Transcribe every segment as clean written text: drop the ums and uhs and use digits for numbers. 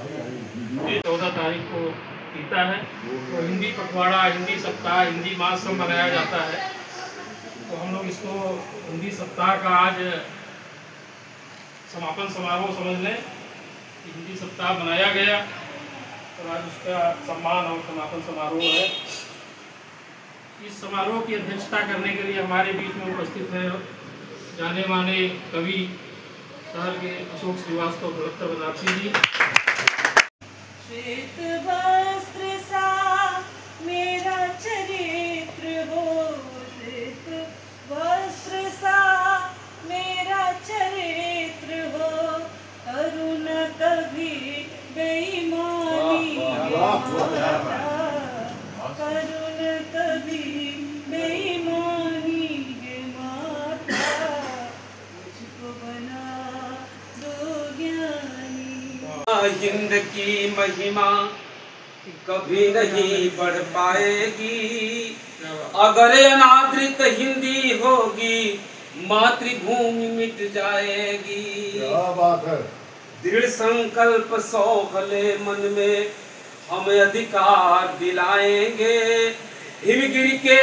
ये 14 तारीख को पीता है। तो हिंदी पखवाड़ा, हिंदी सप्ताह, हिंदी मास सब मनाया जाता है। तो हम लोग इसको हिंदी सप्ताह का आज समापन समारोह समझ लें कि हिंदी सप्ताह मनाया गया और आज उसका सम्मान और समापन समारोह है। इस समारोह की अध्यक्षता करने के लिए हमारे बीच में उपस्थित है जाने माने कवि शहर के अशोक श्रीवास्तव डॉक्टर बनारसी जी। श्वेत वस्त्र सा मेरा चरित्र हो, श्वेत वस्त्र सा मेरा चरित्र हो, करुण कभी बेईमानी करुण कभी बेईमानी है माता, मुझको बना दो ज्ञानी। हिंद की महिमा कभी नहीं बढ़ पाएगी, अगर अनादृत हिंदी होगी मातृभूमि मिट जाएगी। क्या बात है। दृढ़ संकल्प सौखले मन में हम अधिकार दिलाएंगे, हिमगिरी के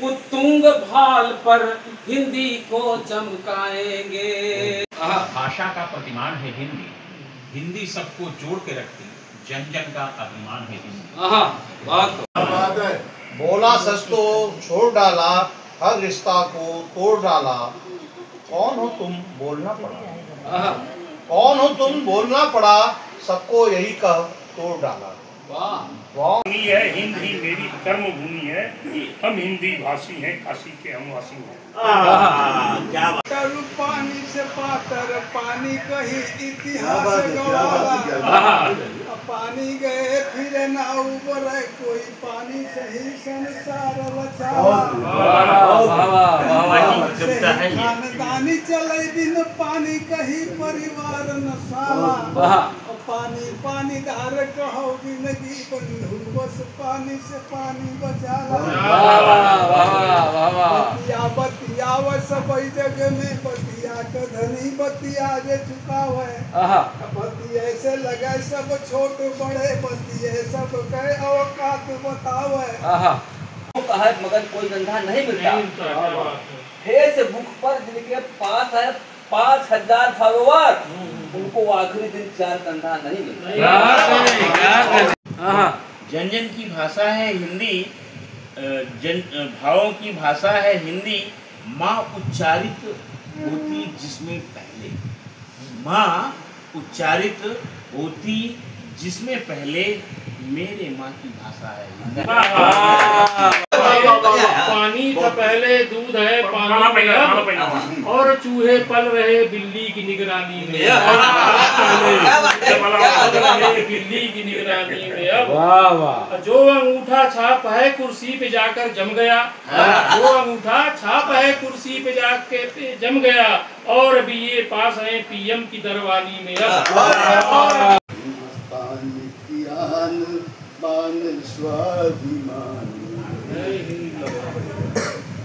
उत्तुंग भाल पर हिंदी को चमकाएंगे। भाषा का प्रतिमान है हिंदी, हिंदी सबको जोड़ के रखती, जन जन का अभिमान है हिंदी। बात है। बोला सच तो छोड़ डाला, हर रिश्ता को तोड़ डाला, कौन हो तुम बोलना पड़ा, कौन हो तुम बोलना पड़ा, सबको यही कह तोड़ डाला। भूमि है हिंदी मेरी कर्म भूमि है, हम हिंदी भाषी हैं, काशी के हम वासी हैं। पानी से पातर पानी कही इतिहास गवाला, पानी गए फिर ना उबर कोई, पानी से ही संसार बचावा। खानदानी चले बिन पानी कही परिवार न साला, पानी पानी धार कहो जिंदगी बंधु बस पानी से पानी बचाला। बतिया बतिया व सब जग में बतिया के धनी बतिया जे चुकावे, बतिया से लगे सब छोट बड़े बतिया सब कहे औकात बतावे। मगर कोई धंधा नहीं मिलता। फेसबुक पर जिनके पास है 5000 फॉलोवर, उनको आखिरी दिन 4 धंधा नहीं मिलता। जन जन की भाषा है हिंदी, जन भावों की भाषा है हिंदी। माँ उच्चारित होती जिसमें पहले, माँ उच्चारित होती जिसमें पहले, मेरे माँ की भाषा है। पानी था पहले, दूध है पानी में, और चूहे पल रहे बिल्ली की निगरानी में। बिल्ली की निगरानी में अब जो अंगूठा छाप है कुर्सी पे जाकर जम गया, जो अंगूठा छाप है कुर्सी पे जाके जम गया, और अभी ये पास है पीएम की दरवानी में। अब बान स्वाभिमान,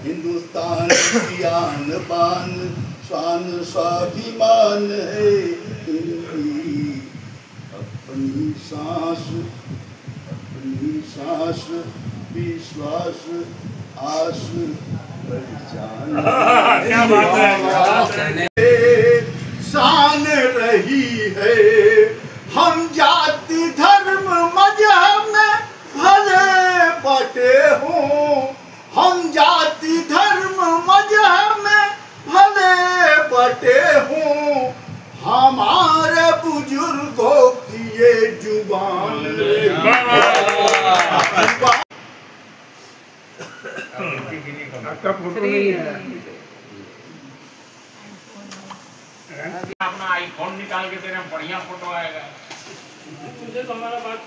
हिंदुस्तान की आन बान स्वान स्वाभिमान है हिंदी। अपनी सांस विश्वास आस पहचान, क्या बात है। शान रही है हम जाति धर्म मजहब में भले बटे हों, हम जाति धर्म मजहब में भले बटे हों, हमारे बुजुर्गों की ये जुबान अपना आईफोन निकाल के तेरे बढ़िया फोटो आएगा। मुझे तो हमारा बात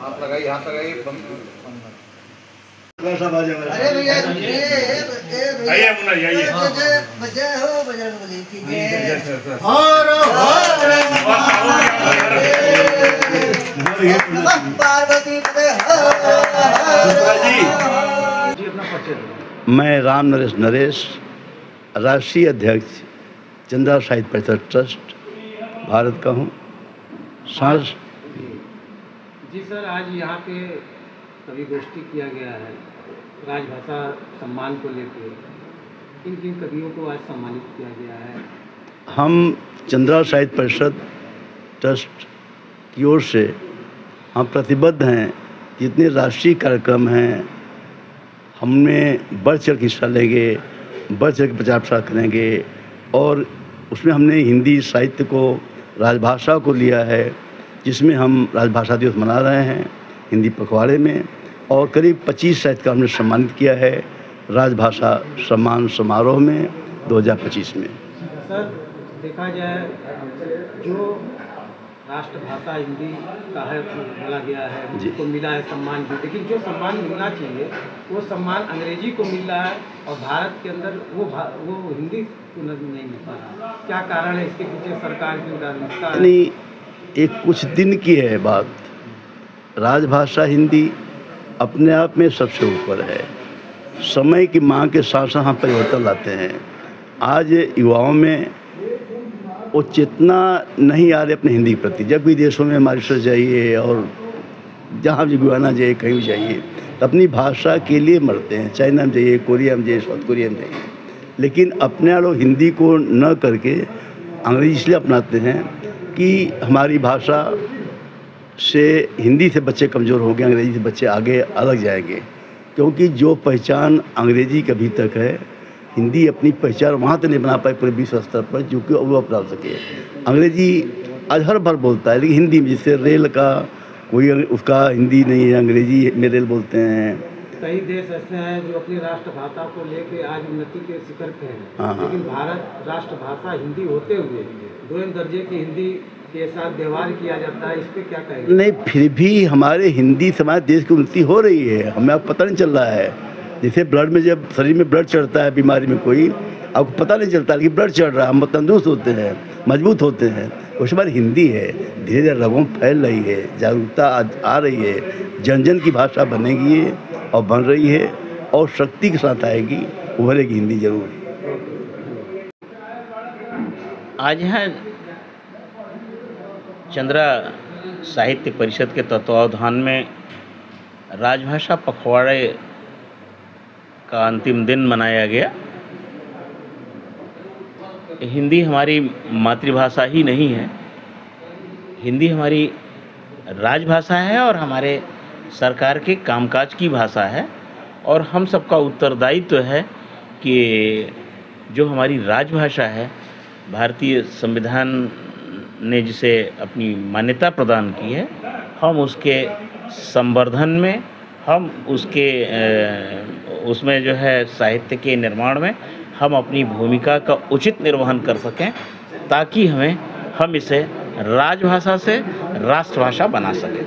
हाथ लगाइए कैसा बाजे अरे भैया आइए मुन्ना आइए। बजे हो बजरंग बली की जय। पार्वती मैं राम नरेश राष्ट्रीय अध्यक्ष चंद्रा साहित्य परिषद ट्रस्ट भारत का हूँ। सांस जी सर, आज यहाँ पे कवि गोष्ठी किया गया है राजभाषा सम्मान को लेकर। किन किन कवियों को आज सम्मानित किया गया है? हम चंद्रा साहित्य परिषद ट्रस्ट की ओर से हम प्रतिबद्ध हैं, जितने राष्ट्रीय कार्यक्रम हैं हमने बढ़ चढ़ के हिस्सा लेंगे, बढ़ चढ़ के प्रचार प्रसार करेंगे। और उसमें हमने हिंदी साहित्य को, राजभाषा को लिया है, जिसमें हम राजभाषा दिवस मना रहे हैं हिंदी पखवाड़े में। और करीब 25 साहित्यकार हमने सम्मानित किया है राजभाषा सम्मान समारोह में 2025 में। सर, देखा जाए जो राष्ट्रभाषा हिंदी का है बोला गया है, उनको मिला है सम्मान भी, लेकिन जो सम्मान मिलना चाहिए वो सम्मान अंग्रेजी को मिल रहा है और भारत के अंदर वो हिंदी को नहीं मिल पा रहा। क्या कारण है इसके पीछे? सरकार की उदारता है? नहीं, एक कुछ दिन की है बात। राजभाषा हिंदी अपने आप में सबसे ऊपर है। समय की मांग के साथ साथ हम परिवर्तन लाते हैं। आज युवाओं में वो चेतना नहीं आ रही अपने हिंदी के प्रति। जब भी देशों में मॉरिशस जाइए और जहाँ भी गुयाना जाइए, कहीं भी जाइए, तो अपनी भाषा के लिए मरते हैं। चाइना में जाइए, कोरिया में जाइए, साउथ कोरिया में जाइए, लेकिन अपने लोग हिंदी को न करके अंग्रेजी इसलिए अपनाते हैं कि हमारी भाषा से हिंदी से बच्चे कमज़ोर होंगे, अंग्रेजी से बच्चे आगे अलग जाएंगे। क्योंकि जो पहचान अंग्रेजी के अभी तक है, हिंदी अपनी पहचान वहाँ तक नहीं बना पाई पूरे विश्व स्तर पर, जो कि वो अपना सके। अंग्रेजी आज हर भर बोलता है, लेकिन हिंदी में जैसे रेल का कोई उसका हिंदी नहीं है, अंग्रेजी में रेल बोलते हैं। कई देश ऐसे हैं जो अपनी राष्ट्रभाषा को लेकर आज उन्नति के शिखर पे हैं, हाँ। लेकिन भारत राष्ट्रभाषा हिंदी होते हुए 2 दर्जे की हिंदी के साथ व्यवहार किया जाता है। इस पर क्या कहेंगे? नहीं, फिर भी हमारे हिंदी समाज देश की उन्नति हो रही है, हमें अब पता नहीं चल रहा है। जैसे ब्लड में, जब शरीर में ब्लड चढ़ता है बीमारी में कोई, आपको पता नहीं चलता कि ब्लड चढ़ रहा है, हम तंदुरुस्त होते हैं, मजबूत होते हैं। उस हमारी हिंदी है, धीरे धीरे रगों में फैल रही है, जागरूकता आ रही है, जन जन की भाषा बनेगी और बन रही है और शक्ति के साथ आएगी, उभरेगी हिंदी जरूर। आज यहाँ चंद्रा साहित्य परिषद के तत्वावधान में राजभाषा पखवाड़े का अंतिम दिन मनाया गया। हिंदी हमारी मातृभाषा ही नहीं है, हिंदी हमारी राजभाषा है और हमारे सरकार के कामकाज की भाषा है। और हम सबका उत्तरदायित्व है कि जो हमारी राजभाषा है, भारतीय संविधान ने जिसे अपनी मान्यता प्रदान की है, हम उसके संवर्धन में, हम उसमें जो है साहित्य के निर्माण में हम अपनी भूमिका का उचित निर्वहन कर सकें, ताकि हम इसे राजभाषा से राष्ट्रभाषा बना सकें।